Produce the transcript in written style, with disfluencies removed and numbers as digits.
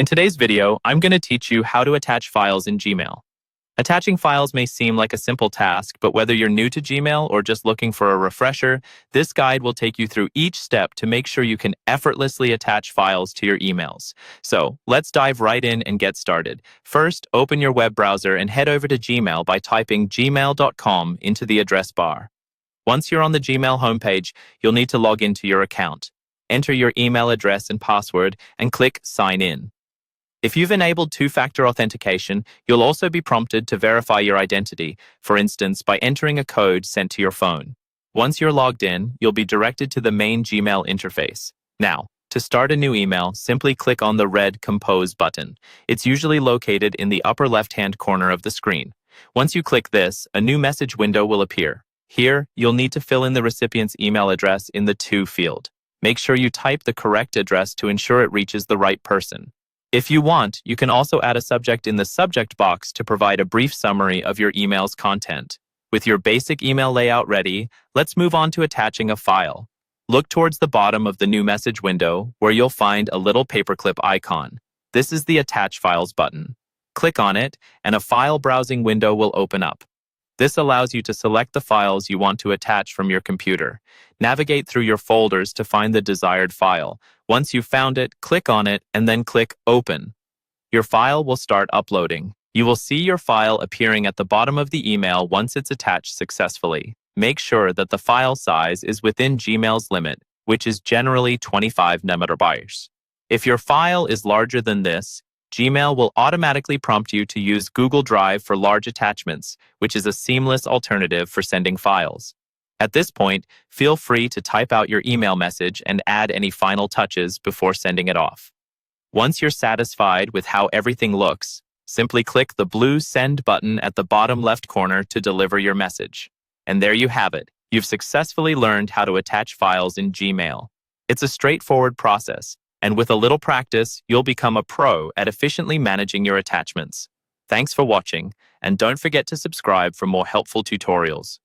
In today's video, I'm going to teach you how to attach files in Gmail. Attaching files may seem like a simple task, but whether you're new to Gmail or just looking for a refresher, this guide will take you through each step to make sure you can effortlessly attach files to your emails. So let's dive right in and get started. First, open your web browser and head over to Gmail by typing gmail.com into the address bar. Once you're on the Gmail homepage, you'll need to log into your account. Enter your email address and password and click Sign In. If you've enabled two-factor authentication, you'll also be prompted to verify your identity, for instance, by entering a code sent to your phone. Once you're logged in, you'll be directed to the main Gmail interface. Now, to start a new email, simply click on the red Compose button. It's usually located in the upper left-hand corner of the screen. Once you click this, a new message window will appear. Here, you'll need to fill in the recipient's email address in the To field. Make sure you type the correct address to ensure it reaches the right person. If you want, you can also add a subject in the subject box to provide a brief summary of your email's content. With your basic email layout ready, let's move on to attaching a file. Look towards the bottom of the new message window, where you'll find a little paperclip icon. This is the Attach Files button. Click on it, and a file browsing window will open up. This allows you to select the files you want to attach from your computer. Navigate through your folders to find the desired file. Once you've found it, click on it and then click Open. Your file will start uploading. You will see your file appearing at the bottom of the email once it's attached successfully. Make sure that the file size is within Gmail's limit, which is generally 25 MB. If your file is larger than this, Gmail will automatically prompt you to use Google Drive for large attachments, which is a seamless alternative for sending files. At this point, feel free to type out your email message and add any final touches before sending it off. Once you're satisfied with how everything looks, simply click the blue Send button at the bottom left corner to deliver your message. And there you have it. You've successfully learned how to attach files in Gmail. It's a straightforward process, and with a little practice, you'll become a pro at efficiently managing your attachments. Thanks for watching, and don't forget to subscribe for more helpful tutorials.